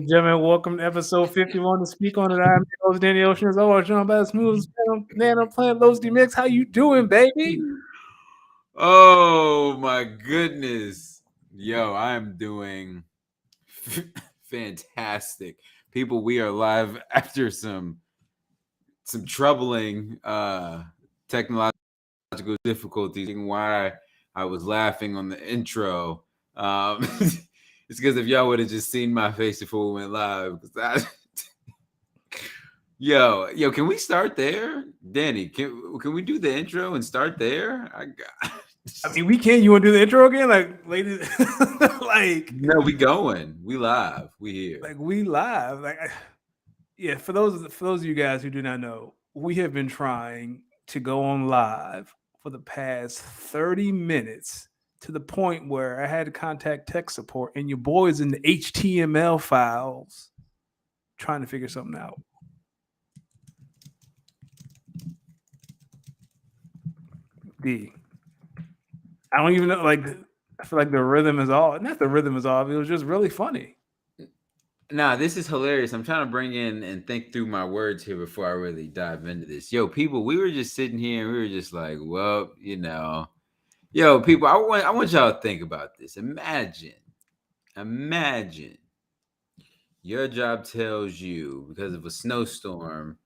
Gentlemen, welcome to episode 51 to speak on it. I'm your host, Danny Oceans. Oh, John Bass Smooth. Man, I'm playing Los D Mix. How you doing, baby? Oh my goodness. Yo, I am doing fantastic. People, we are live after some troubling technological difficulties. Why I was laughing on the intro. It's because if y'all would have just seen my face before we went live. Yo, can we start there? Danny, can we do the intro and start there? I mean, we can. You want to do the intro again? Like, ladies, No, we going. We live. We here. we live. Yeah, for those of you guys who do not know, we have been trying to go on live for the past 30 minutes to the point where I had to contact tech support and your boys in the HTML files trying to figure something out. D. I don't even know. I feel like the rhythm is all. Not the rhythm is off. It was just really funny. Nah, this is hilarious. I'm trying to bring in and think through my words here before I really dive into this. Yo, people, we were just sitting here and we were just like, well, yo, people, I want y'all to think about this. Imagine your job tells you because of a snowstorm,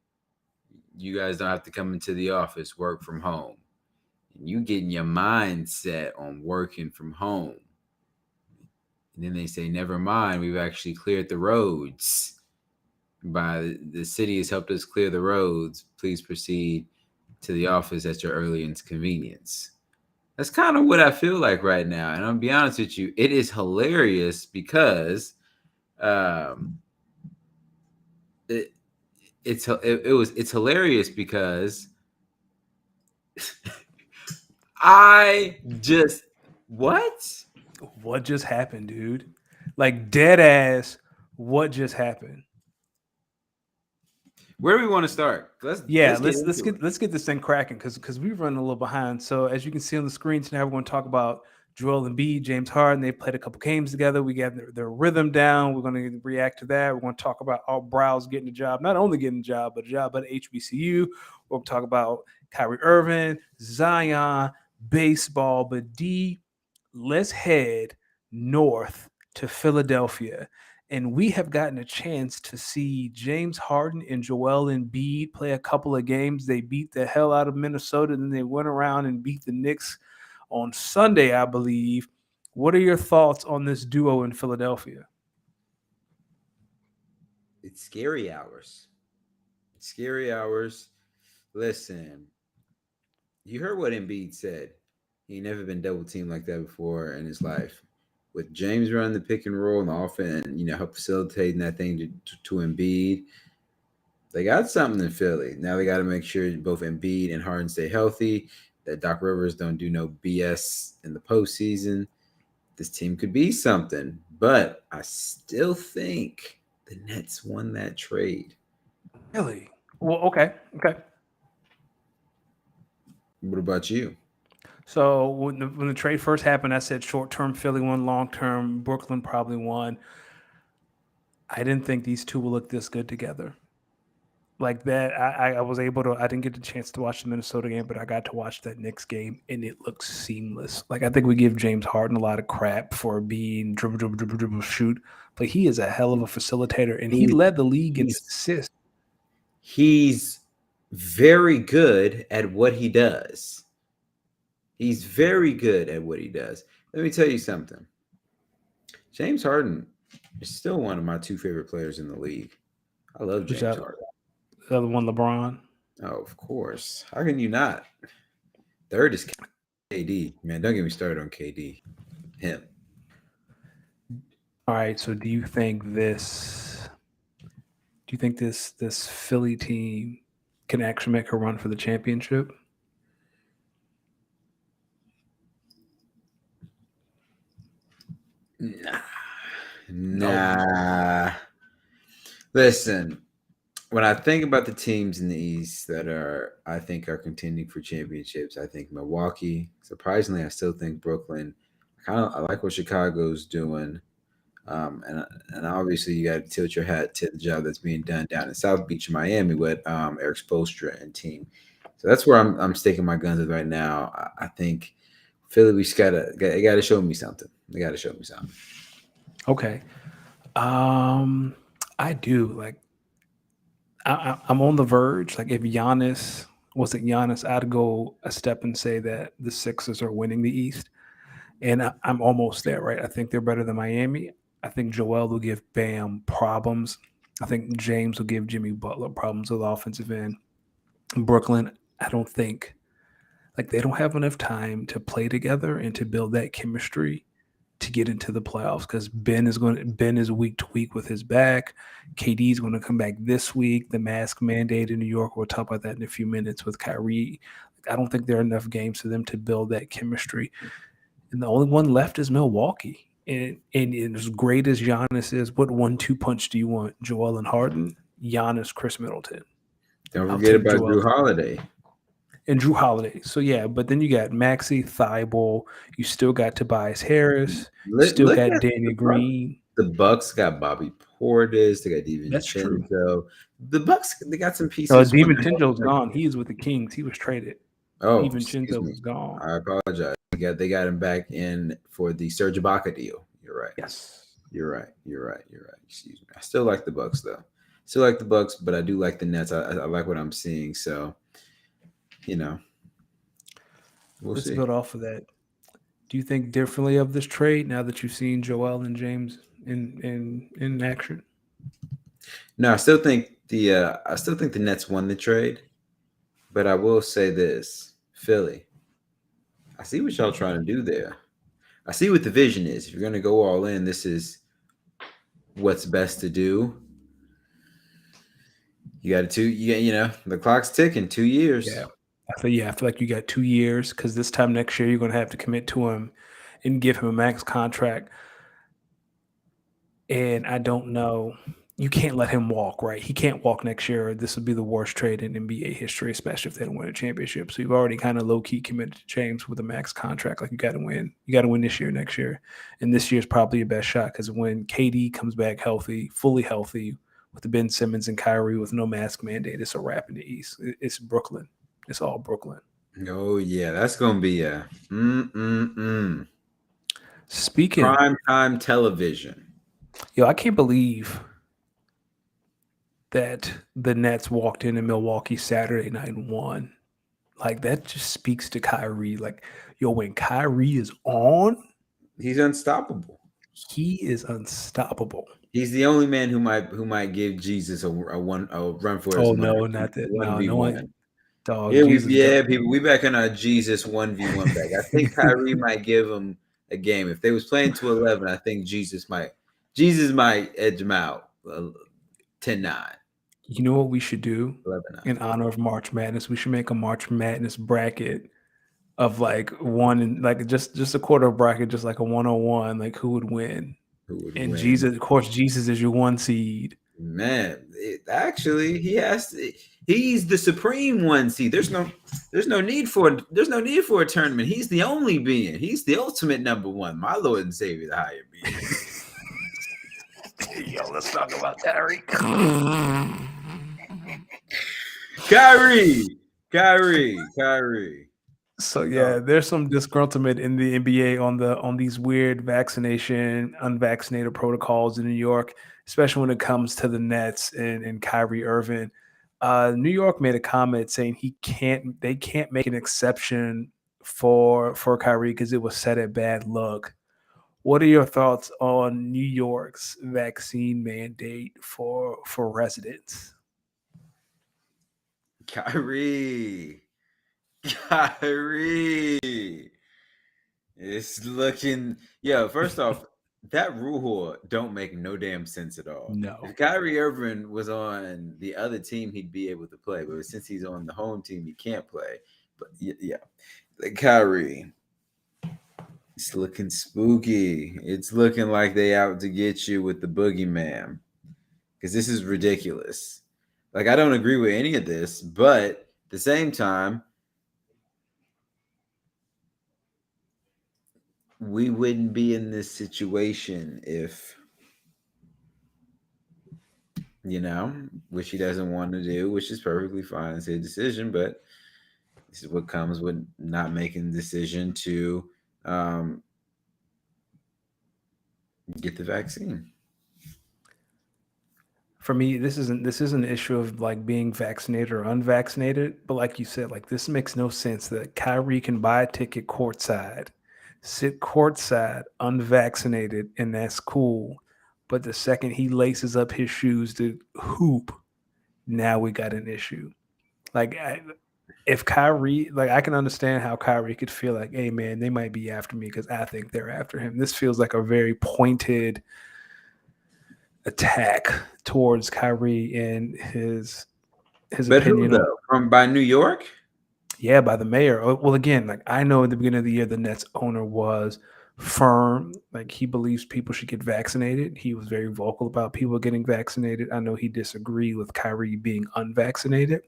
you guys don't have to come into the office, work from home. And you getting your mindset on working from home. And then they say, never mind, we've actually cleared the roads. By the city has helped us clear the roads. Please proceed to the office at your earliest convenience. That's kind of what I feel like right now. And I'll be honest with you, it is hilarious because um, it, it's hilarious because I just what? What just happened, dude? Like dead ass. What just happened? Where do we want to start? Yeah, Let's get let's into get it. let's get this thing cracking because we've run a little behind. So as you can see on the screen tonight, we're going to talk about Joel Embiid, James Harden. They played a couple games together. We got their rhythm down. We're going to react to that. We're going to talk about all Briles getting a job, not only getting a job, but a job at HBCU. We're going to talk about Kyrie Irving, Zion, baseball. But D, let's head north to Philadelphia. And we have gotten a chance to see James Harden and Joel Embiid play a couple of games. They beat the hell out of Minnesota, and then they went around and beat the Knicks on Sunday, I believe. What are your thoughts on this duo in Philadelphia? It's scary hours. Scary hours. Listen, you heard what Embiid said. He ain't never been double teamed like that before in his life. With James running the pick and roll and the offense, and help facilitating that thing to Embiid, they got something in Philly. Now they got to make sure both Embiid and Harden stay healthy. That Doc Rivers don't do no BS in the postseason. This team could be something, but I still think the Nets won that trade. Really? Well, okay. Okay. What about you? So when the trade first happened, I said short term Philly won, long term Brooklyn probably won. I didn't think these two would look this good together. Like that, I was able to. I didn't get the chance to watch the Minnesota game, but I got to watch that Knicks game, and it looks seamless. Like I think we give James Harden a lot of crap for being dribble, dribble, dribble, dribble, shoot, but he is a hell of a facilitator, and he He's led the league in he's assists. he's very good at what he does. He's very good at what he does. Let me tell you something. James Harden is still one of my two favorite players in the league. I love Who's James that? Harden. The other one, LeBron. Oh, of course. How can you not? Third is KD. Man, don't get me started on KD. Him. All right. So, do you think this? Do you think this Philly team can actually make a run for the championship? Nah. No. Nah. Listen, when I think about the teams in the East that I think are contending for championships, I think Milwaukee. Surprisingly, I still think Brooklyn. I like what Chicago's doing. And obviously you got to tilt your hat to the job that's being done down in South Beach, Miami, with Eric Spoelstra and team. So that's where I'm sticking my guns with right now. I think Philly, we just they gotta show me something. They gotta show me something. Okay. Um, I do like. I'm on the verge. Like if Giannis wasn't Giannis, I'd go a step and say that the Sixers are winning the East, and I'm almost there. Right. I think they're better than Miami. I think Joel will give Bam problems. I think James will give Jimmy Butler problems with the offensive end. Brooklyn, I don't think like they don't have enough time to play together and to build that chemistry to get into the playoffs because Ben is week to week with his back. KD is going to come back this week. The mask mandate in New York. We'll talk about that in a few minutes with Kyrie. I don't think there are enough games for them to build that chemistry. And the only one left is Milwaukee. And as great as Giannis is, what 1-2 punch do you want? Joel and Harden, Giannis, Chris Middleton. Don't I'll forget take about Joel Drew Holiday. and Drew Holiday. So yeah, but then you got Maxi Thibault. You still got Tobias Harris. You still Look got at Danny Green. the Bucks got Bobby Portis. They got That's true. DiVincenzo. The Bucks, they got some pieces. DiVincenzo's gone. He is with the Kings. He was traded. Oh, excuse DiVincenzo me. was gone. I apologize. They got him back in for the Serge Ibaka deal. You're right. Yes. You're right. You're right. You're right. Excuse me. I still like the Bucks though. Still like the Bucks, but I do like the Nets. I like what I'm seeing. So, you know, we'll Let's see. build off of that. Do you think differently of this trade now that you've seen Joel and James in action? No, I still think the Nets won the trade, but I will say this, Philly. I see what y'all trying to do there. I see what the vision is. If you're gonna go all in, this is what's best to do. You got the clock's ticking. 2 years. Yeah. I feel like you got 2 years because this time next year you're going to have to commit to him and give him a max contract. And I don't know. You can't let him walk, right? He can't walk next year. This would be the worst trade in NBA history, especially if they don't win a championship. So you've already kind of low key committed to James with a max contract. Like you got to win. You got to win this year, next year, and this year's probably your best shot because when KD comes back healthy, fully healthy, with the Ben Simmons and Kyrie with no mask mandate, it's a wrap in the East. It's Brooklyn. It's all Brooklyn. Oh yeah, that's gonna be a Speaking, prime time television. yo, I can't believe that the Nets walked into Milwaukee Saturday night and won. Like that just speaks to Kyrie. Like, yo, when Kyrie is on, He's unstoppable. he is unstoppable. He's the only man who might give Jesus a run for his Oh money. no, not that. One No, v no one. one. Dog, Yeah, Jesus got people. We back in our Jesus 1v1 back. I think Kyrie might give him a game. If they was playing to 11, I think Jesus might edge him out 10-9. You know what we should do 11-9. in honor of March Madness? We should make a March Madness bracket of like one and like just a quarter bracket, just like a 101, like who would win. Who would And win? Jesus, of course, Jesus is your one seed. Man, actually, he's the supreme one. See, there's no need for a tournament. He's the only being. He's the ultimate number one. My Lord and Savior, the higher being. Yo, let's talk about Kyrie. Kyrie. So yeah, there's some disgruntlement in the NBA on these weird vaccination, unvaccinated protocols in New York, especially when it comes to the Nets and Kyrie Irving. New York made a comment saying they can't make an exception for Kyrie because it was set at bad luck. What are your thoughts on New York's vaccine mandate for residents? Kyrie. It's looking. Yeah, first off, that rule don't make no damn sense at all. No. If Kyrie Irving was on the other team, he'd be able to play. But since he's on the home team, he can't play. But yeah, Kyrie. It's looking spooky. It's looking like they out to get you with the boogeyman. Because this is ridiculous. Like, I don't agree with any of this, but at the same time, we wouldn't be in this situation if which he doesn't want to do, which is perfectly fine. It's his decision, but this is what comes with not making the decision to um, get the vaccine. For me, this isn't an issue of like being vaccinated or unvaccinated, but like you said, like this makes no sense that Kyrie can buy a ticket courtside, sit courtside unvaccinated, and that's cool. But the second he laces up his shoes to hoop, now we got an issue. Like if Kyrie, like I can understand how Kyrie could feel like, hey man, they might be after me because I think they're after him. This feels like a very pointed attack towards Kyrie and his But who opinion on, though? From by New York? yeah, by the mayor. Well, again, like I know at the beginning of the year the Nets owner was firm, like he believes people should get vaccinated. He was very vocal about people getting vaccinated. I know he disagreed with Kyrie being unvaccinated.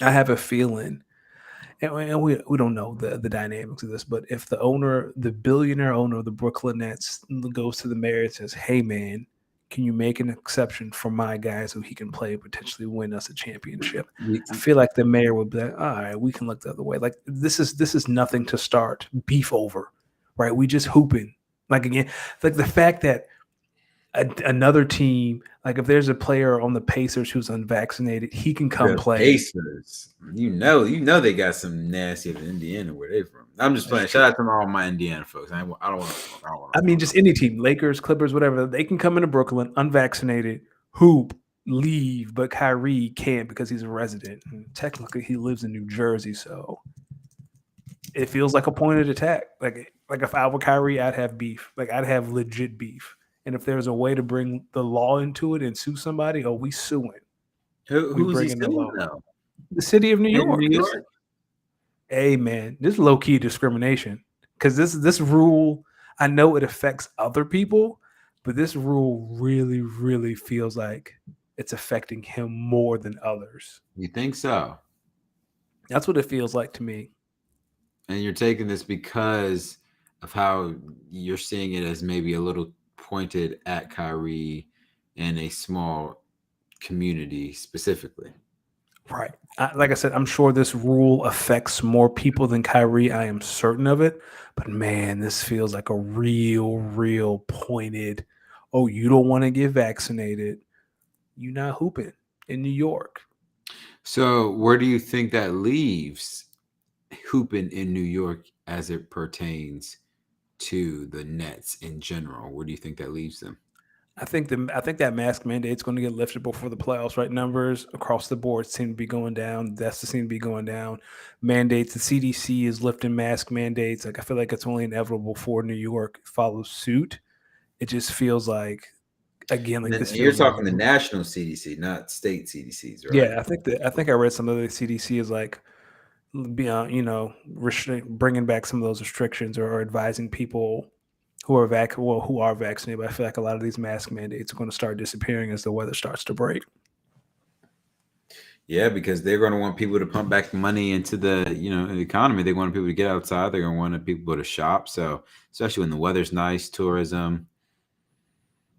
I have a feeling, and we don't know the dynamics of this, but if the owner, the billionaire owner of the Brooklyn Nets, goes to the mayor and says, "Hey, man, can you make an exception for my guy so he can play and potentially win us a championship?" I feel like the mayor would be like, "All right, we can look the other way." Like this is nothing to start beef over, right? We just hooping. Like again, like the fact that another team, like if there's a player on the Pacers who's unvaccinated, he can come The play. Pacers. They got some nasty of Indiana where they from. I'm just That's playing. true. Shout out to all my Indiana folks. I don't want to smoke. I don't want I to mean, smoke. just any team, Lakers, Clippers, whatever, they can come into Brooklyn unvaccinated, hoop, leave, but Kyrie can't because he's a resident. And technically, he lives in New Jersey, so it feels like a pointed attack. Like if I were Kyrie, I'd have beef. Like I'd have legit beef. And if there's a way to bring the law into it and sue somebody, oh, we suing. We Who's he bring in the suing law. though? The city of New In York. New This, York? hey man, this low key discrimination because this rule, I know it affects other people, but this rule really feels like it's affecting him more than others. You think so? That's what it feels like to me. And you're taking this because of how you're seeing it as maybe a little pointed at Kyrie and a small community specifically. Right. Like I said, I'm sure this rule affects more people than Kyrie. I am certain of it. But man, this feels like a real pointed. Oh, you don't want to get vaccinated. You not hooping in New York. So where do you think that leaves hooping in New York as it pertains to the Nets in general? Where do you think that leaves them? I think that mask mandate is going to get lifted before the playoffs. Right, numbers across the board seem to be going down. Deaths seem to be going down. Mandates. The CDC is lifting mask mandates. Like I feel like it's only inevitable for New York follows suit. It just feels like again like And this you're feels like talking the national CDC, not state CDCs, right? yeah. I think I read some of the CDC is like beyond bringing back some of those restrictions or advising people who are vaccinated. But I feel like a lot of these mask mandates are going to start disappearing as the weather starts to break. Yeah, because they're going to want people to pump back money into the economy. They want people to get outside. They're going to want people to shop. So especially when the weather's nice, tourism,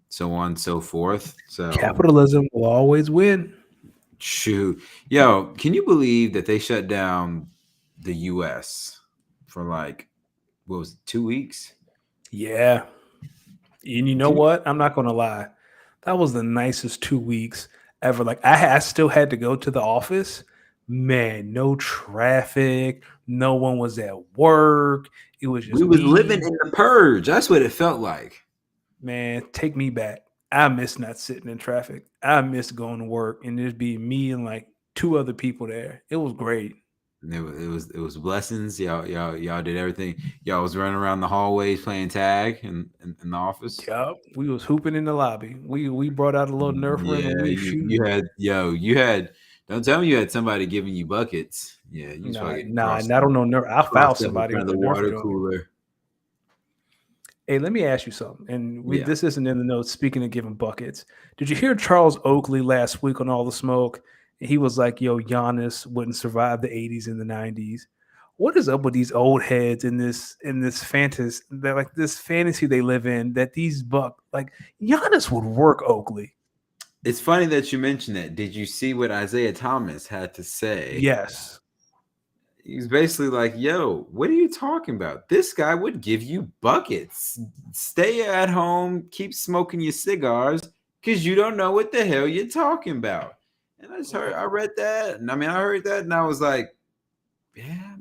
so on and so forth. So Capitalism will always win. shoot, yo, can you believe that they shut down the U.S. for like what was it, 2 weeks? Yeah. And you know Can you, what? I'm not going to lie. That was the nicest 2 weeks ever. Like, I still had to go to the office. Man, no traffic. No one was at work. It was we just was living me. in the purge. That's what it felt like. Man, take me back. I miss not sitting in traffic. I miss going to work and just being me and like two other people there. It was great. And it was blessings. Y'all did everything. Y'all was running around the hallways playing tag in the office. Yup. We was hooping in the lobby. We brought out a little Nerf rim and Yeah, we was you shooting. you had yo you had. Don't tell me you had somebody giving you buckets. Yeah, you was Nah, probably getting nah, I don't know Nerf. I'll foul crossed up in somebody front with of a the Nerf water joint. cooler. Hey, let me ask you something. And Yeah, this isn't in the notes. Speaking of giving buckets, did you hear Charles Oakley last week on All the Smoke? He was like, "Yo, Giannis wouldn't survive the '80s and the '90s." What is up with these old heads in this fantasy that like this fantasy they live in that these like Giannis would work Oakley. It's funny that you mentioned that. Did you see what Isaiah Thomas had to say? Yes. He's basically like, yo, what are you talking about? This guy would give you buckets. Stay at home, keep smoking your cigars, because you don't know what the hell you're talking about. And I read that, and I heard that, and I was like, yeah,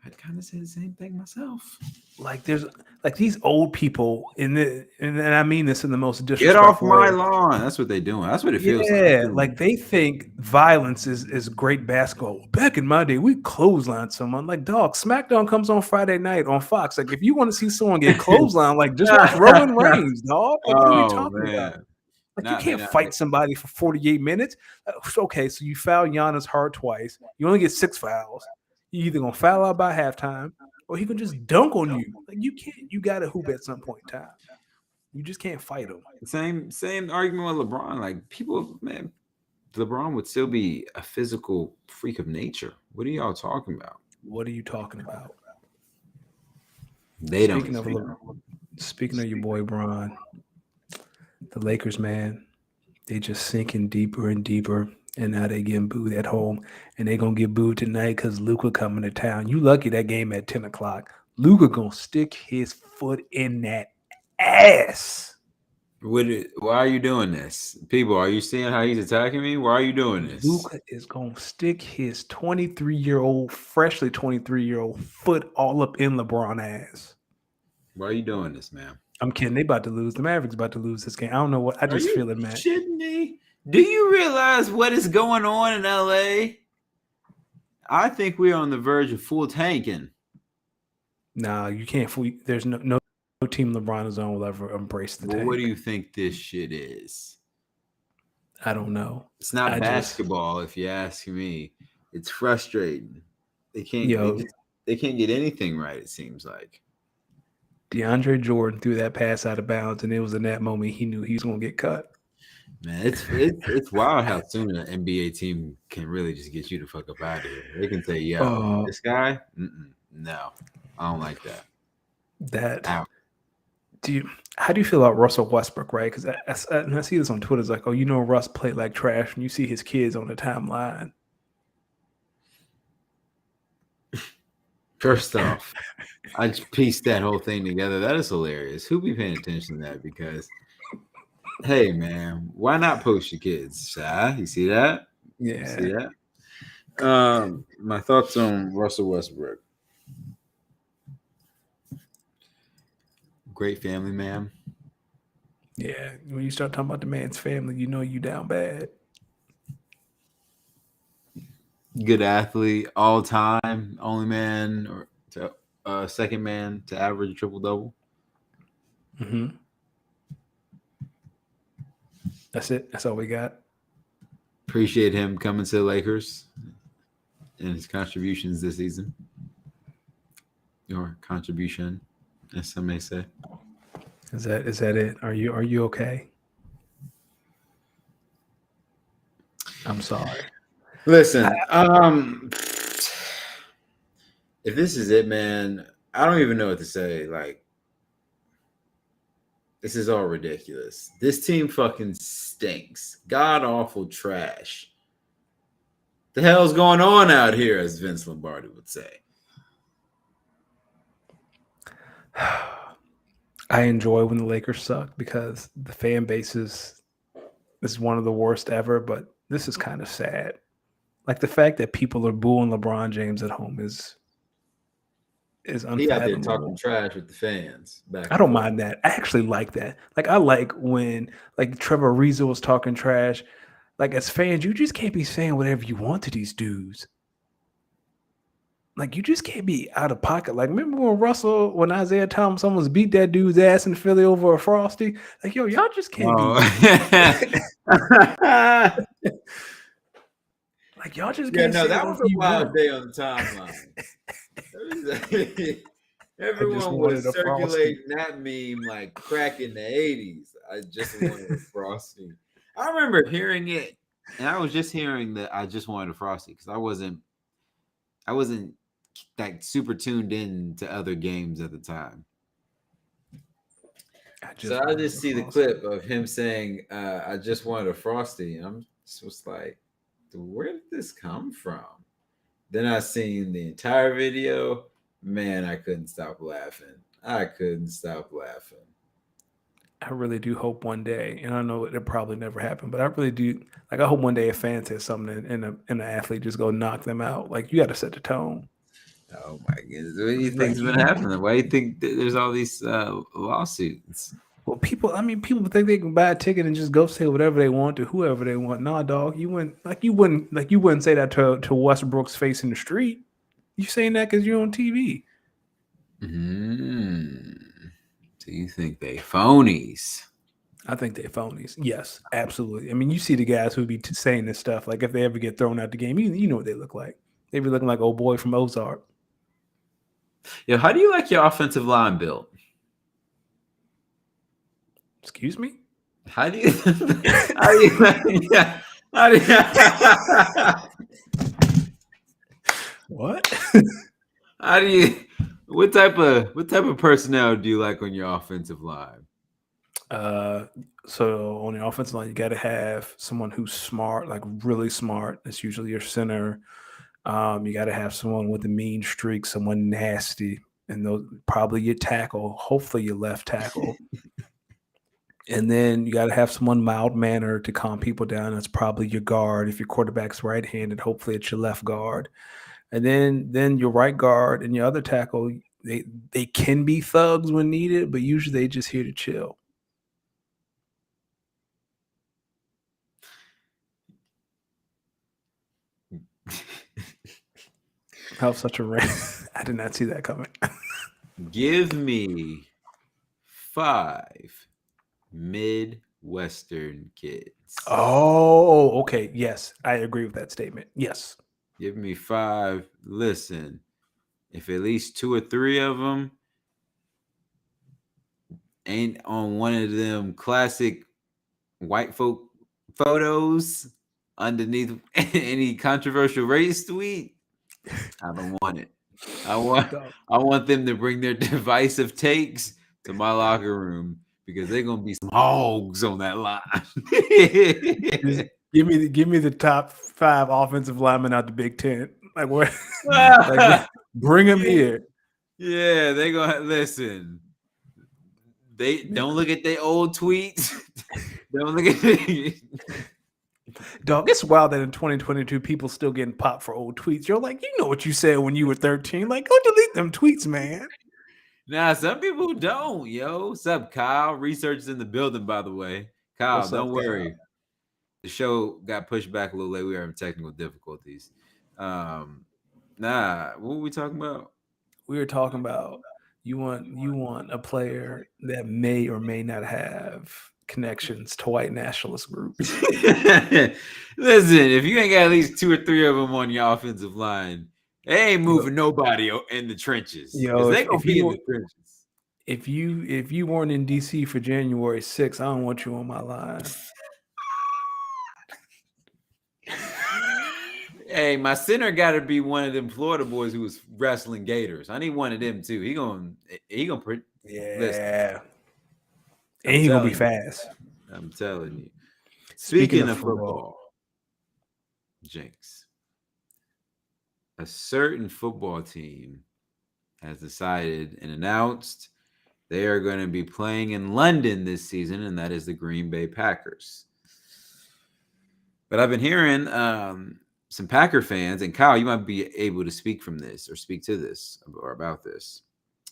I'd kind of say the same thing myself. Like there's like these old people and I mean this in the most Get off disrespectful my way. lawn. That's what they're doing. That's what it feels like. Yeah, like they think violence is great basketball. Back in my day, we clotheslined someone. Like, dog, SmackDown comes on Friday night on Fox. Like, if you want to see someone get clotheslined, like just watch Roman Reigns, dog. Like, what are we Oh talking about? man, Like, you not me, can't not me. fight somebody for 48 minutes. Okay, so you foul Giannis hard twice. You only get 6 fouls. You either gonna foul out by halftime, or he can just dunk on you. Like, you can't. You got to hoop at some point in time. You just can't fight him. Same argument with LeBron. Like people, man, LeBron would still be a physical freak of nature. What are y'all talking about? What are you talking about? They don't. Speaking of your boy Bron, the Lakers, man, they just sinking deeper and deeper, and now they getting booed at home, and they gonna get booed tonight because Luka coming to town. You lucky that game at 10 o'clock. Luka gonna stick his foot in that ass. Why are you doing this? People, are you seeing how he's attacking me? Why are you doing this? Luka is gonna stick his 23-year-old, freshly 23-year-old foot all up in LeBron ass. Why are you doing this, man? I'm kidding. They about to lose. The Mavericks about to lose this game. I don't know what. I just feel it, man. Shitting me? Do you realize what is going on in LA? I think we're on the verge of full tanking. Nah, you can't fool. There's no team LeBron is on will ever embrace the tank. What do you think this shit is? I don't know. It's not basketball, if you ask me. It's frustrating. They can't get anything right, it seems like. DeAndre Jordan threw that pass out of bounds, and it was in that moment he knew he was going to get cut. Man, it's wild how soon an NBA team can really just get you the fuck up out of here. They can say, "Yo, this guy, no, I don't like that." How do you feel about Russell Westbrook? Right? Because I see this on Twitter. It's like, oh, Russ played like trash, and you see his kids on the timeline. First off, I just pieced that whole thing together. That is hilarious. Who be paying attention to that? Because, hey, man, why not post your kids? Shy? You see that? Yeah. You see that? My thoughts on Russell Westbrook. Great family man. Yeah. When you start talking about the man's family, you know you down bad. Good athlete, all time, only man or second man to average a triple double. Mm-hmm. That's it. That's all we got. Appreciate him coming to the Lakers and his contributions this season. Your contribution, as some may say. Is that it? Are you okay? I'm sorry. Listen, if this is it, man, I don't even know what to say. Like, this is all ridiculous. This team fucking stinks. God awful trash. The hell's going on out here, as Vince Lombardi would say. I enjoy when the Lakers suck because the fan base is one of the worst ever, but this is kind of sad. Like the fact that people are booing LeBron James at home is unfathomable. He out there talking trash with the fans. I don't mind that. I actually like that. Like I like when like Trevor Ariza was talking trash. Like as fans, you just can't be saying whatever you want to these dudes. Like you just can't be out of pocket. Like remember when Isaiah Thomas almost beat that dude's ass in Philly over a Frosty? Like yo, y'all just can't be. Like y'all just can't. Yeah, no, that was a wild day on the timeline. Everyone was circulating that meme like crack in the 80s. I just wanted a Frosty. I remember hearing it, and I was just hearing that I just wanted a Frosty because I wasn't like super tuned in to other games at the time. So I just see the clip of him saying, "I just wanted a frosty." And I'm just like, where did this come from? Then I seen the entire video. Man, I couldn't stop laughing. I couldn't stop laughing. I really do hope one day, and I know it'll probably never happen, but I really do. Like, I hope one day a fan says something and an athlete just go knock them out. Like, you got to set the tone. Oh my goodness! What do you Like, think's been happening? Why do you think there's all these lawsuits? well, people think they can buy a ticket and just go say whatever they want to whoever they want. Nah, dog, you wouldn't say that to Westbrook's face in the street. You saying that because you're on TV. So you think they phonies? I think they're phonies. Yes, absolutely. I mean, you see the guys who be saying this stuff. Like, if they ever get thrown out the game, you know what they look like. They be looking like old boy from Ozark. Yo, how do you like your offensive line built? Excuse me? How do you? How do you? Yeah, how do you? What? How do you? What type of personnel do you like on your offensive line? So on the offensive line, you got to have someone who's smart, like really smart. That's usually your center. You got to have someone with a mean streak, someone nasty, and those probably your tackle. Hopefully, your left tackle. And then you got to have someone mild mannered to calm people down. That's probably your guard. If your quarterback's right-handed, hopefully it's your left guard. And then your right guard and your other tackle, they can be thugs when needed, but usually they just here to chill. That was such a rant. I did not see that coming. Give me 5 Midwestern kids. Oh, okay. Yes, I agree with that statement. Yes. Give me 5. Listen, if at least 2 or 3 of them ain't on one of them classic white folk photos underneath any controversial race tweet, I don't want it. I want them to bring their divisive takes to my locker room because they're gonna be some hogs on that line. give me the top 5 offensive linemen out the Big Ten. Like, what? Like, bring them here. Yeah, they gonna listen. They don't look at their old tweets. Don't look at Dog, it's wild that in 2022 people still getting popped for old tweets. You're like, you know what you said when you were 13. Like, go delete them tweets, man. Nah, some people don't, yo. What's up, Kyle? Research is in the building, by the way. Kyle, don't worry. Kyle? The show got pushed back a little late. We were having technical difficulties. What were we talking about? We were talking about you want a player that may or may not have connections to white nationalist groups. Listen, if you ain't got at least 2 or 3 of them on your offensive line, they ain't moving nobody in the trenches. Yo, they gonna be in the trenches. If you weren't in DC for January 6th, I don't want you on my line. Hey, my center got to be one of them Florida boys who was wrestling gators. I need one of them too. He gonna listen. And he's gonna be fast. I'm telling you. Speaking of football, Jinx, a certain football team has decided and announced they are going to be playing in London this season, and that is the Green Bay Packers. But I've been hearing some Packer fans, and Kyle, you might be able to speak from this or speak to this or about this.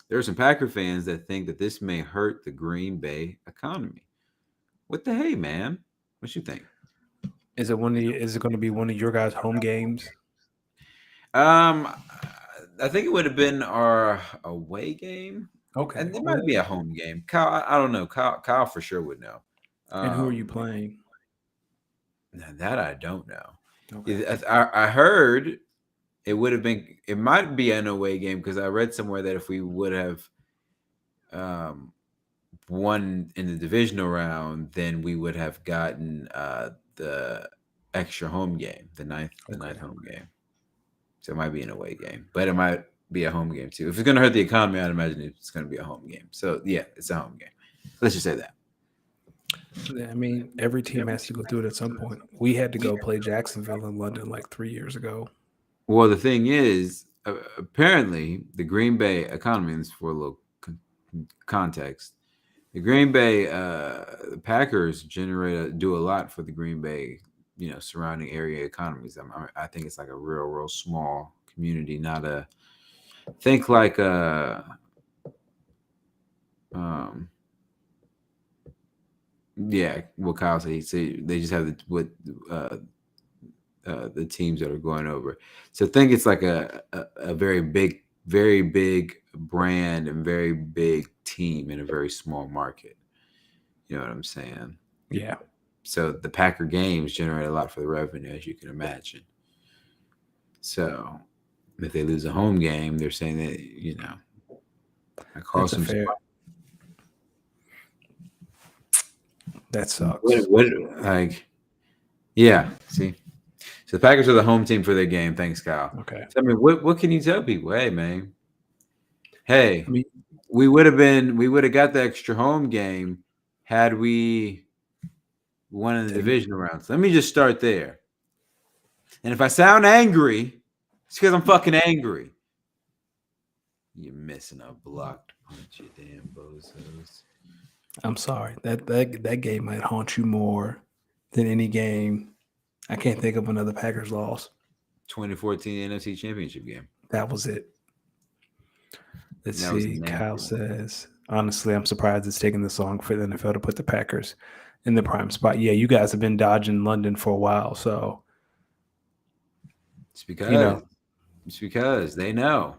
There are some Packer fans that think that this may hurt the Green Bay economy. What the hey, man? What you think? Is it going to be one of your guys' home games? I think it would have been our away game. Okay, and it might be a home game. Kyle, I don't know. Kyle for sure would know. And who are you playing? That I don't know. Okay. I heard it might be an away game because I read somewhere that if we would have won in the divisional round, then we would have gotten the extra home game, the ninth home game. So it might be an away game, but it might be a home game too. If it's going to hurt the economy, I'd imagine it's going to be a home game. So yeah, it's a home game. Let's just say that. Yeah, I mean, every team has to go through it at some point. We had to go play Jacksonville in London like 3 years ago. Well, the thing is, apparently, the Green Bay economy, and this is for a little context, the Green Bay Packers do a lot for the Green Bay, surrounding area economies. I think it's like a real small community, not a think like a yeah, what Kyle said. He said they just have the teams that are going over. So think it's like a very big brand and very big team in a very small market. You know what I'm saying? Yeah. So the Packer games generate a lot for the revenue, as you can imagine. So if they lose a home game, they're saying that it costs them. That sucks. What like? Yeah. See. So the Packers are the home team for their game. Thanks, Kyle. Okay. So, I mean, what can you tell people? Hey, man. Hey, we would have got the extra home game had we won in the division round. So let me just start there. And if I sound angry, it's because I'm fucking angry. You're missing a blocked punch, you damn bozos. I'm sorry. That game might haunt you more than any game. I can't think of another Packers loss. 2014 NFC Championship game. That was it. Let's see. Kyle says, honestly, I'm surprised it's taking this long for the NFL to put the Packers in the prime spot. Yeah, you guys have been dodging London for a while, so it's because they know.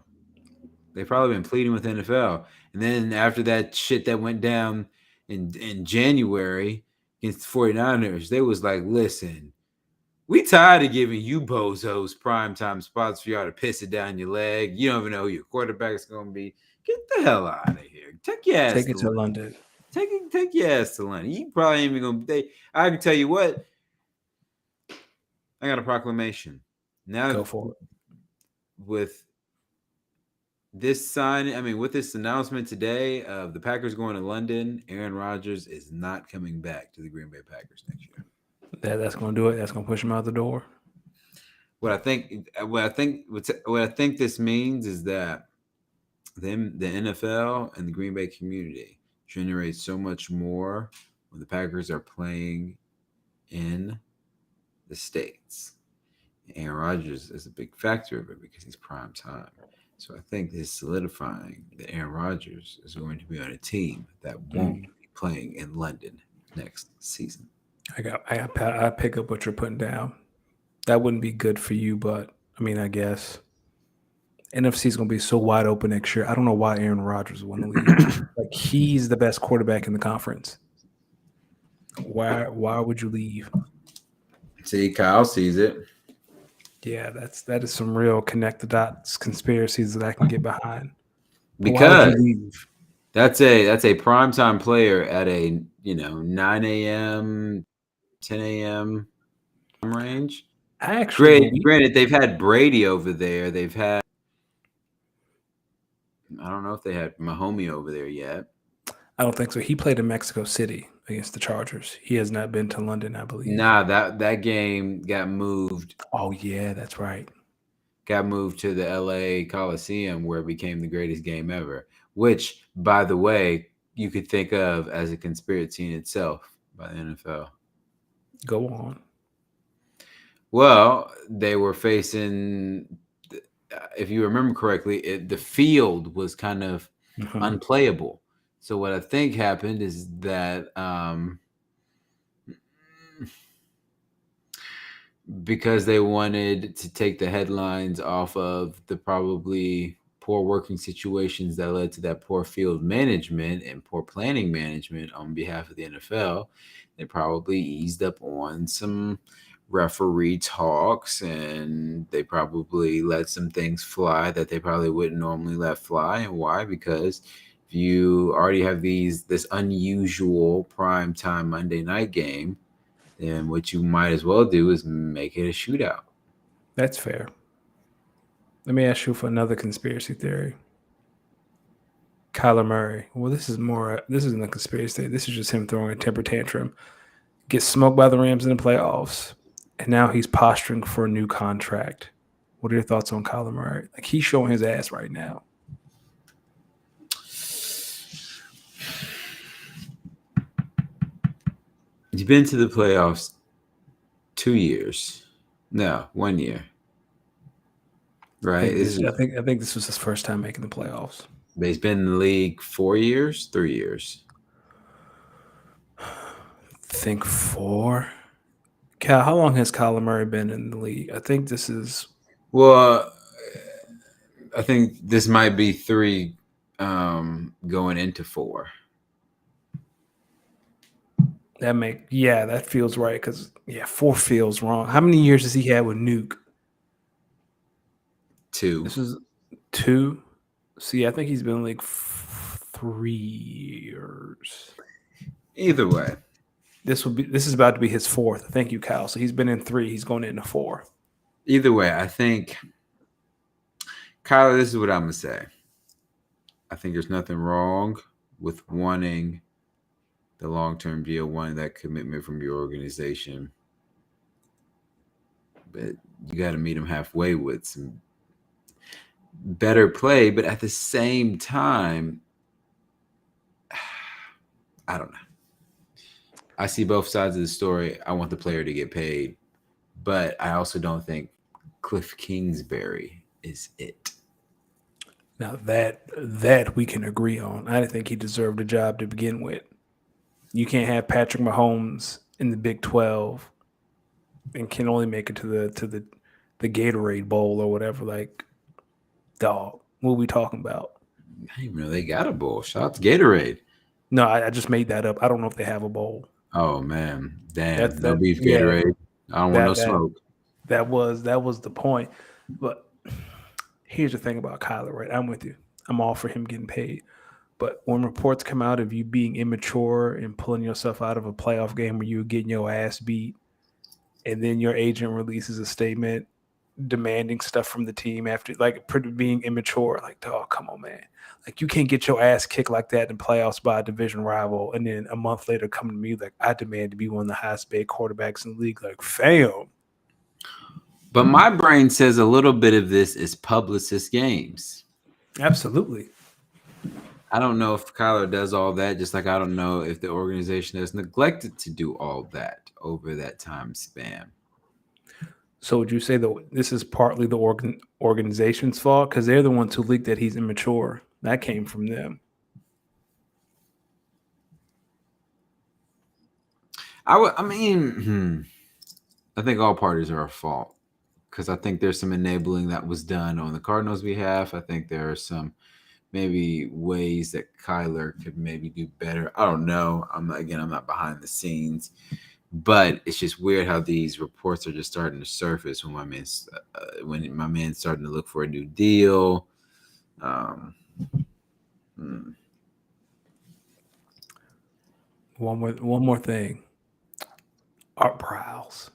They've probably been pleading with NFL. And then after that shit that went down in January against the 49ers, they was like, listen, we tired of giving you bozos primetime spots for y'all to piss it down your leg. You don't even know who your quarterback is going to be. Get the hell out of here. Take your ass to London. Take your ass to London. You probably ain't even going to. I can tell you what. I got a proclamation. Now go for it. With this with this announcement today of the Packers going to London, Aaron Rodgers is not coming back to the Green Bay Packers next year. That's going to do it. That's going to push him out the door. What I think this means is that the NFL and the Green Bay community generates so much more when the Packers are playing in the States. Aaron Rodgers is a big factor of it because he's prime time. So I think this is solidifying that Aaron Rodgers is going to be on a team that won't be playing in London next season. I pick up what you're putting down. That wouldn't be good for you, but I mean, I guess NFC is going to be so wide open next year. I don't know why Aaron Rodgers want to leave. Like, he's the best quarterback in the conference. Why would you leave? See, Kyle sees it. Yeah, that is some real connect the dots conspiracies that I can get behind. Because that's a primetime player at a 9 a.m., 10 a.m. range. Granted, they've had Brady over there. They've had, I don't know if they had Mahomes over there yet. I don't think so. He played in Mexico City against the Chargers. He has not been to London, I believe. Nah, that game got moved. Oh, yeah, that's right. Got moved to the LA Coliseum, where it became the greatest game ever, which, by the way, you could think of as a conspiracy in itself by the NFL. Go on. Well, they were facing, if you remember correctly, the field was kind of unplayable. So what I think happened is that because they wanted to take the headlines off of the probably poor working situations that led to that poor field management and poor planning management on behalf of the NFL, they probably eased up on some referee talks, and they probably let some things fly that they probably wouldn't normally let fly. And why? Because if you already have this unusual primetime Monday night game, then what you might as well do is make it a shootout. That's fair. Let me ask you for another conspiracy theory. Kyler Murray. Well, this is more. This isn't a conspiracy theory. This is just him throwing a temper tantrum. Gets smoked by the Rams in the playoffs, and now he's posturing for a new contract. What are your thoughts on Kyler Murray? Like he's showing his ass right now. He's been to the playoffs 2 years. No, 1 year. Right? I think this was his first time making the playoffs. But he's been in the league 4 years, 3 years. Think 4. Cal, how long has Kyler Murray been in the league? I think this is. Well, I think this might be 3 going into 4. That feels right because 4 feels wrong. How many years has he had with Nuke? 2. This is 2. See, I think he's been in the league 3 years. Either way, This is about to be his 4th. Thank you, Kyle. So he's been in 3. He's going into 4. Either way, I think, Kyler, this is what I'm going to say. I think there's nothing wrong with wanting the long-term deal, wanting that commitment from your organization. But you got to meet him halfway with some better play. But at the same time, I don't know. I see both sides of the story. I want the player to get paid. But I also don't think Cliff Kingsbury is it. Now that we can agree on. I didn't think he deserved a job to begin with. You can't have Patrick Mahomes in the Big 12 and can only make it to the Gatorade Bowl or whatever. Like, dog, what are we talking about? I didn't even know they got a bowl. Shout out to Gatorade. No, I just made that up. I don't know if they have a bowl. Oh man, damn! That's No that. beef Yeah, Gatorade. I don't want no that smoke. that was the point. But here's the thing about Kyler, right? I'm with you. I'm all for him getting paid. But when reports come out of you being immature and pulling yourself out of a playoff game where you're getting your ass beat, and then your agent releases a statement demanding stuff from the team after like being immature, like, dog, come on, man. Like you can't get your ass kicked like that in playoffs by a division rival, and then a month later come to me like I demand to be one of the highest paid quarterbacks in the league. Like, fam. But my brain says a little bit of this is publicist games. Absolutely. I don't know if Kyler does all that, just like I don't know if the organization has neglected to do all that over that time span. So would you say that this is partly the organization's fault? Because they're the ones who leaked that he's immature. That came from them. I think all parties are at fault because I think there's some enabling that was done on the Cardinals' behalf. I think there are some maybe ways that Kyler could maybe do better. I don't know. I'm not behind the scenes, but it's just weird how these reports are just starting to surface when my man's starting to look for a new deal. One more thing. Art Briles.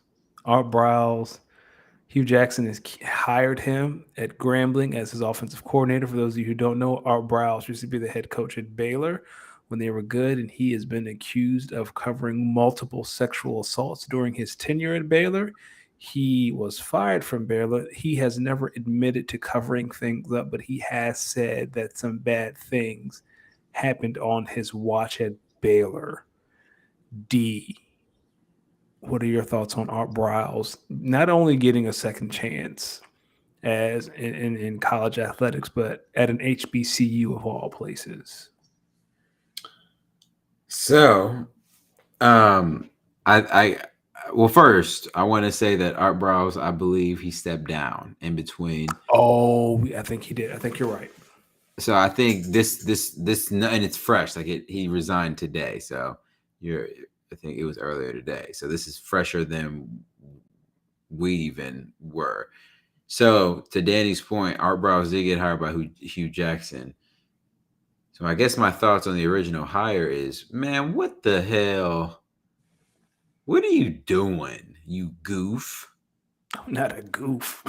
Hugh Jackson has hired him at Grambling as his offensive coordinator. For those of you who don't know, Art Briles used to be the head coach at Baylor when they were good, and he has been accused of covering multiple sexual assaults during his tenure at Baylor. He was fired from Baylor. He has never admitted to covering things up, but he has said that some bad things happened on his watch at Baylor. D. What are your thoughts on Art Briles not only getting a second chance as in college athletics, but at an HBCU of all places? So, first I want to say that Art Briles, I believe he stepped down in between. Oh, I think he did. I think you're right. So I think this and it's fresh. Like he resigned today. So I think it was earlier today. So this is fresher than we even were. So to Danny's point, Art Briles did get hired by Hugh Jackson. So I guess my thoughts on the original hire is, man, what the hell? What are you doing, you goof? I'm not a goof.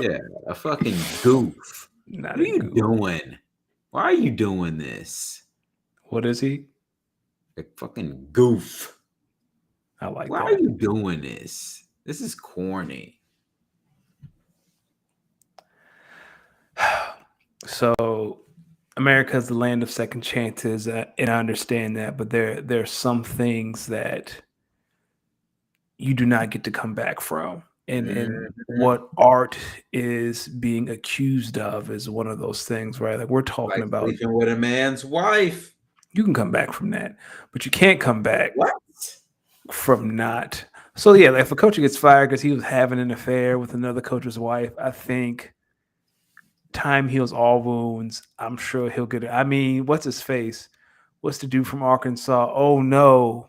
Yeah, a fucking goof. Not What are you goof. doing? Why are you doing this? What is he? A fucking goof. I like Why are that. you doing this? This is corny. So America is the land of second chances, and I understand that, but there are some things that you do not get to come back from. And Mhm. what art is being accused of is one of those things, right? Like we're talking Like about sleeping with a man's wife. you can come back from that, but you can't come back What? from not. So yeah, like if a coach gets fired because he was having an affair with another coach's wife, I think time heals all wounds. I'm sure he'll get it. I mean, what's his face? What's the dude from Arkansas? Oh no.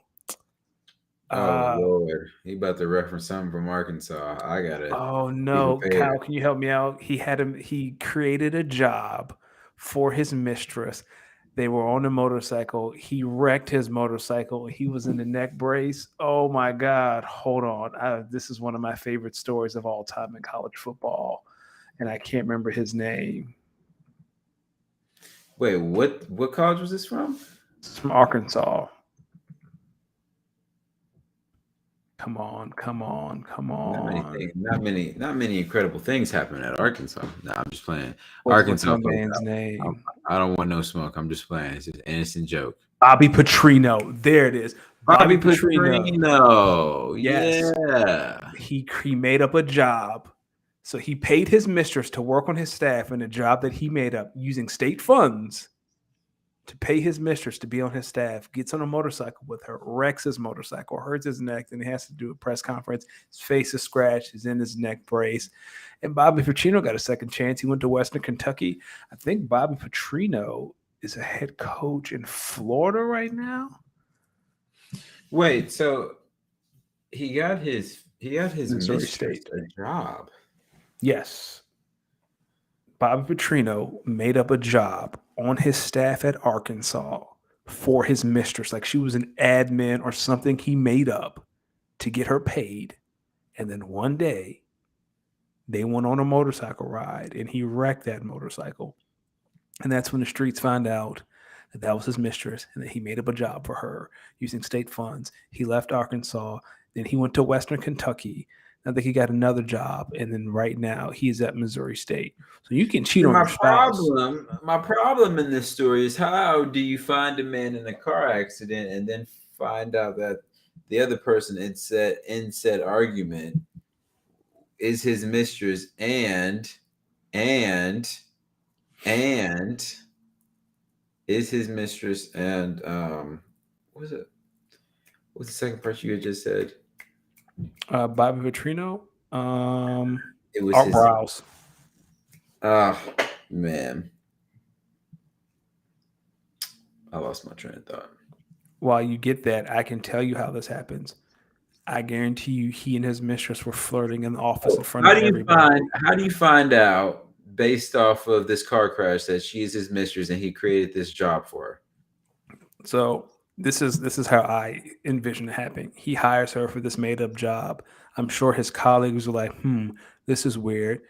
Oh Uh Lord, he about to reference something from Arkansas. I gotta oh be no. prepared. Kyle, can you help me out? He created a job for his mistress. They were on a motorcycle. He wrecked his motorcycle. He was in the neck brace. Oh my God. Hold on. This is one of my favorite stories of all time in college football. And I can't remember his name. Wait, what college was this from? It's from Arkansas. Come on, come on, come Not many on. things, not many incredible things happen at Arkansas. Nah, I'm just playing. What's Arkansas my folks, man's I, name? I don't want no smoke. I'm just playing. It's just an innocent joke. Bobby Petrino. There it is. Bobby Bobby Petrino. Petrino. Yes. Yeah. He made up a job. So he paid his mistress to work on his staff in a job that he made up using state funds to pay his mistress to be on his staff, gets on a motorcycle with her, wrecks his motorcycle, hurts his neck, then he has to do a press conference. His face is scratched, he's in his neck brace. And Bobby Petrino got a second chance. He went to Western Kentucky. I think Bobby Petrino is a head coach in Florida right now. Wait, so he got his Missouri mistress State. a job. Yes. Bobby Petrino made up a job on his staff at Arkansas for his mistress. Like she was an admin or something he made up to get her paid. And then one day they went on a motorcycle ride and he wrecked that motorcycle. And that's when the streets found out that that was his mistress and that he made up a job for her using state funds. He left Arkansas. Then he went to Western Kentucky. I think he got another job. And then right now he's at Missouri State. So you can cheat See, on your spouse. my problem in this story is how do you find a man in a car accident and then find out that the other person in said argument is his mistress and and is his mistress and what was it? What's the second part you had just said? Bobby Petrino, It was Art his. Briles. Ah, man, I lost my train of thought. While you get that, I can tell you how this happens. I guarantee you, he and his mistress were flirting in the office in front of everybody. How do you find out based off of this car crash that she is his mistress and he created this job for her? So this is how I envision it happening. He hires her for this made up job. I'm sure his colleagues were like, this is weird.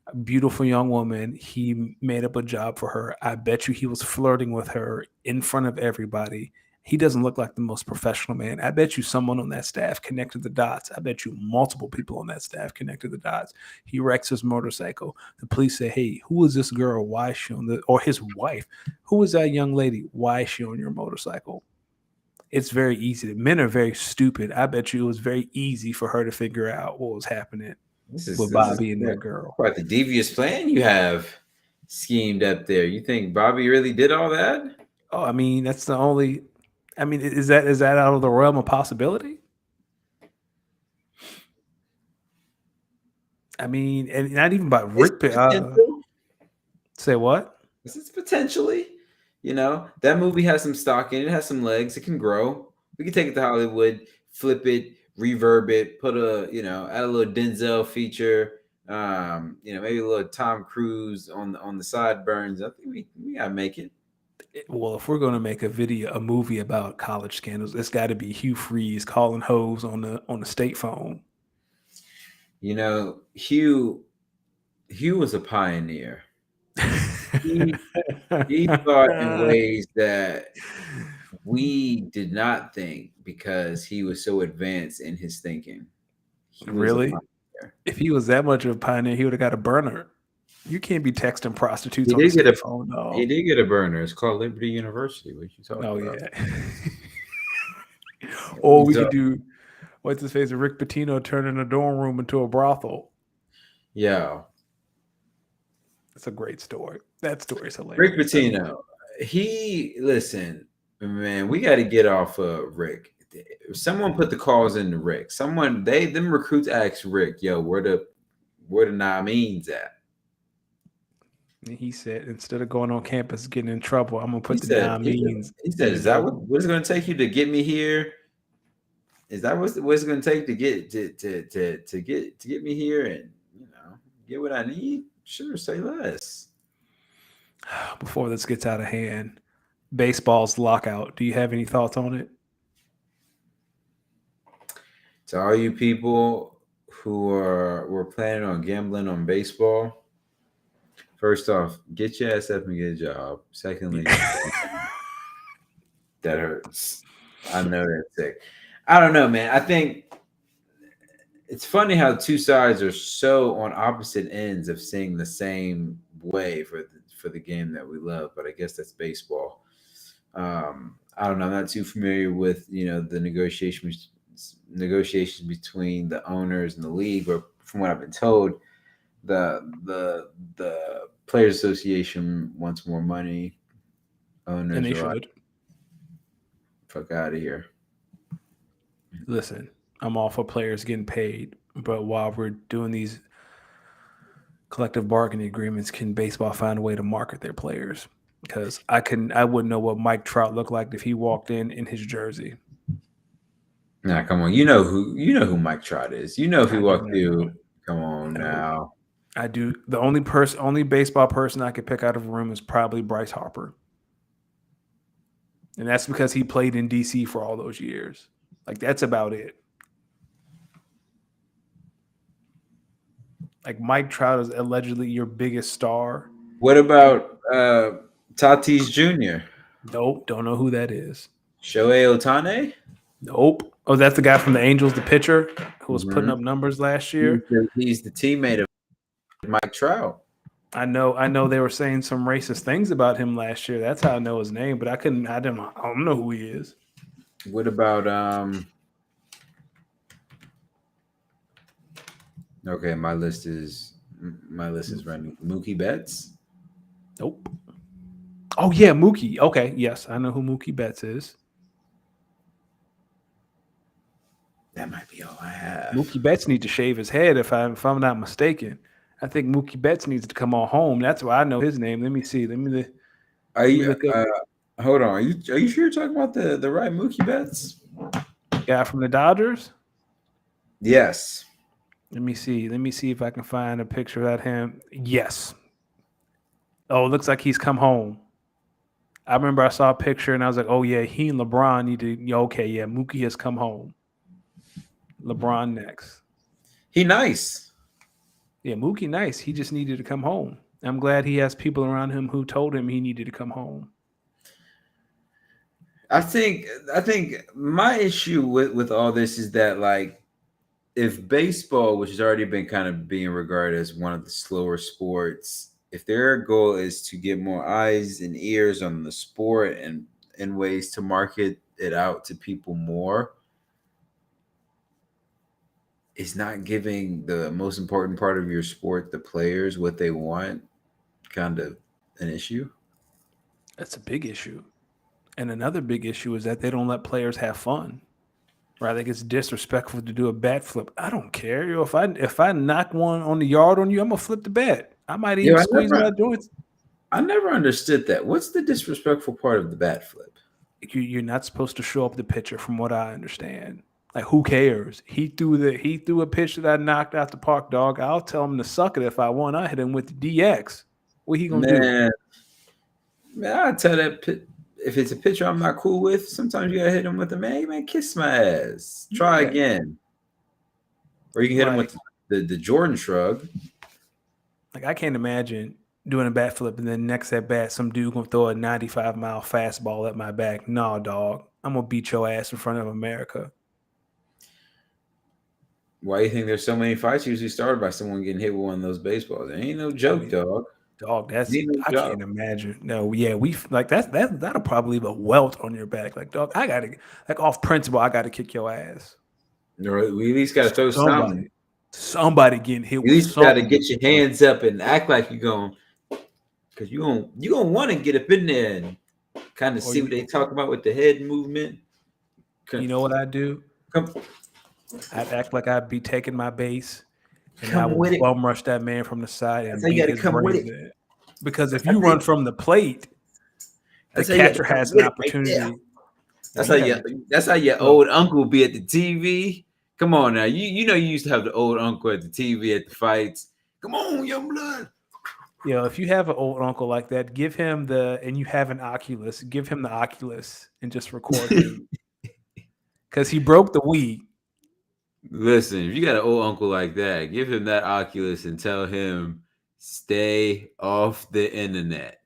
A beautiful young woman. He made up a job for her. I bet you he was flirting with her in front of everybody. He doesn't look like the most professional man. I bet you someone on that staff connected the dots. I bet you multiple people on that staff connected the dots. He wrecks his motorcycle. The police say, "Hey, who is this girl? Why is she on the?" Or his wife, "Who is that young lady? Why is she on your motorcycle?" It's very easy. Men are very stupid. I bet you it was very easy for her to figure out what was happening with This is Bobby and that girl. quite the devious plan you have schemed up there. You think Bobby really did all that? Oh, I mean, that's the only. I mean, is that out of the realm of possibility? I mean, and not even by It's Rick. potential. Say what? This is potentially. You know, that movie has some stock in it, it has some legs, it can grow. We can take it to Hollywood, flip it, reverb it, put a, add a little Denzel feature, maybe a little Tom Cruise on the sideburns. I think we gotta make it. Well, if we're going to make a movie about college scandals, it's got to be Hugh Freeze calling hoes on the state phone. You know, Hugh was a pioneer. He He thought in ways that we did not think because he was so advanced in his thinking. He was a Really? pioneer. If he was that much of a pioneer, he would have got a burner. You can't be texting prostitutes He on the did get cell a phone, he dog. did get a burner. It's called Liberty University. What you talking Oh about? yeah. What Or you we could talk- do what's his face? Rick Pitino turning a dorm room into a brothel. Yeah, That's a great story. That story's Rick hilarious. I love Pitino. He listen, man. We got to get off of Rick. Someone put the calls into Rick. Someone them recruits asked Rick, "Yo, where the Nameens at?" it. He said instead of going on campus getting in trouble, I'm gonna He put the said, dime he said, means he said, in the "Is that dorm. what it's going to take you to get me here? Is that what it's going to take to get me here and get what I need? Sure, say less." Before this gets out of hand, baseball's lockout. Do you have any thoughts on it? To all you people who were planning on gambling on baseball, first off, get your ass up and get a job. Secondly, that hurts. I know that's sick. I don't know, man. I think it's funny how two sides are so on opposite ends of seeing the same way for the game that we love. But I guess that's baseball. I don't know. I'm not too familiar with the negotiations between the owners and the league, but from what I've been told, the Players Association wants more money. And Owners they are like, should. fuck out of here. Listen, I'm all for players getting paid, but while we're doing these collective bargaining agreements, can baseball find a way to market their players? Because I wouldn't know what Mike Trout looked like if he walked in his jersey. Nah, come on. You know who Mike Trout is. You know if he I do walked know. through. Come on No, now. I do. The only baseball person I could pick out of a room is probably Bryce Harper, and that's because he played in DC for all those years. Like that's about it. Like Mike Trout is allegedly your biggest star. What And about Tatis Jr.? nope, don't know who that is. Shohei Otane? Nope. Oh, that's the guy from the Angels, the pitcher who was putting Hmm. up numbers last He's year. the teammate of Mike Trout. I know they were saying some racist things about him last year. That's how I know his name, but I don't know who he is. What about okay, my list is running. Mookie Betts? Nope. Oh yeah, Mookie. Okay, yes, I know who Mookie Betts is. That might be all I have. Mookie Betts needs to shave his head if I'm not mistaken. I think Mookie Betts needs to come on home. That's why I know his name. Let me see. Let Are me you look up hold on. Are you sure you're talking about the right Mookie Betts? guy from the Dodgers. Yes. Let me see. Let me see if I can find a picture of him. Yes. Oh, it looks like he's come home. I remember I saw a picture and I was like, oh yeah, he and LeBron need to. Yeah, okay, yeah, Mookie has come home. LeBron next. He nice. Yeah, Mookie nice. He just needed to come home. I'm glad he has people around him who told him he needed to come home. I think my issue with all this is that, like, if baseball, which has already been kind of being regarded as one of the slower sports, if their goal is to get more eyes and ears on the sport and ways to market it out to people more, is not giving the most important part of your sport, the players, what they want, kind of an issue. That's a big issue. And another big issue is that they don't let players have fun. Right? I think it's disrespectful to do a bat flip. I don't care. Yo, if I knock one on the yard on you, I'm gonna flip the bat. I might Yo, even I squeeze never my joints. I never understood that. What's the disrespectful part of the bat flip? You're not supposed to show up the pitcher, from what I understand. Like, who cares? He threw a pitch that I knocked out the park, dog. I'll tell him to suck it if I want. I hit him with the DX. What he gonna do? Man, man, I tell if it's a pitcher I'm not cool with, sometimes you gotta hit him with the man. Man, kiss my ass. Try Yeah, again, or you can hit him like with the Jordan shrug. I can't imagine doing a bat flip, and then next at bat, some dude gonna throw a 95-mile fastball at my back. No, dog, I'm gonna beat your ass in front of America. Why do you think there's so many fights usually started by someone getting hit with one of those baseballs? It ain't no joke, dog. Dog, It ain't no I joke. can't imagine. No, yeah, we like that'll probably leave a welt on your back. Like, dog, I gotta like off principle, I gotta kick your ass. Or we at least got to throw something. Somebody getting hit At with least got to something. get your hands up and act like you're going, because you gonna want to get up in there and kind of see what they talk about with the head movement. You know what I do? Come, I'd act like I'd be taking my base, and I come will with it. bum rush that man from the side That's and how you beat got to his come with brains it. in. Because if you run from the plate, the That's how you got to catcher come has an with it right there. opportunity. That's how your old uncle be at the TV. Come on now, you know you used to have the old uncle at the TV at the fights. Come on, young blood. You know, if you have an old uncle like that, give him and you have an Oculus, give him the Oculus and just record him. Because he broke the Wii. Listen, if you got an old uncle like that, give him that Oculus and tell him stay off the internet.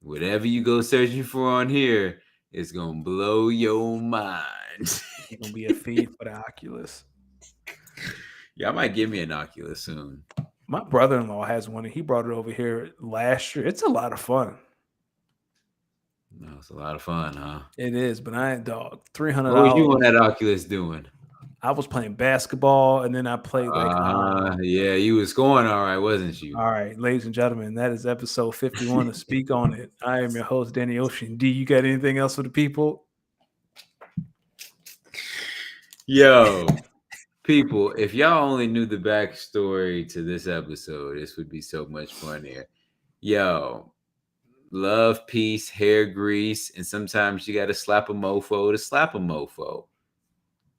Whatever you go searching for on here, it's gonna blow your mind. He's gonna be a fiend for the Oculus. Y'all might give me an Oculus soon. My brother-in-law has one, and he brought it over here last year. It's a lot of fun. No, it's a lot of fun, huh? It is, but I ain't dog. $300. What was you on that Oculus doing? I was playing basketball, and then I played yeah, you was scoring all right, wasn't you? All right, ladies and gentlemen, that is episode 51 of Speak On It. I am your host, Danny Ocean. D, you got anything else for the people? Yo, people, if y'all only knew the backstory to this episode, this would be so much funnier. Yo, love, peace, hair grease, and sometimes you got to slap a mofo to slap a mofo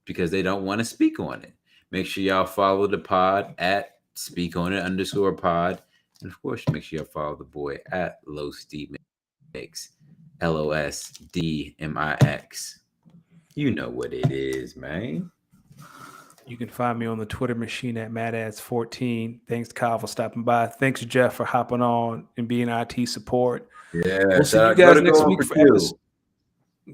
because they don't want to speak on it. Make sure y'all follow the pod at speakonit_pod. And of course, make sure y'all follow the boy at LowSDMix, LOSDMIX. You know what it is, man. You can find me on the Twitter machine at MadAds14. Thanks, Kyle, for stopping by. Thanks, Jeff, for hopping on and being IT support. Yeah, we'll see you guys next week for episode.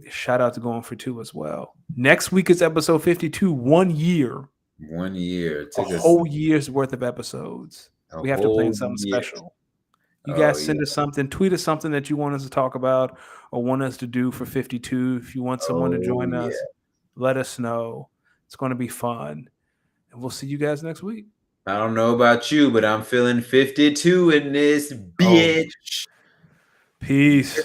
Shout out to Going for Two as well. Next week is episode 52. 1 year. 1 year. It took a whole year's worth of episodes. We have to plan something special. You guys send us something, tweet us something that you want us to talk about or want us to do for 52. If you want someone to join us, let us know. It's going to be fun. And we'll see you guys next week. I don't know about you, but I'm feeling 52 in this bitch. Peace.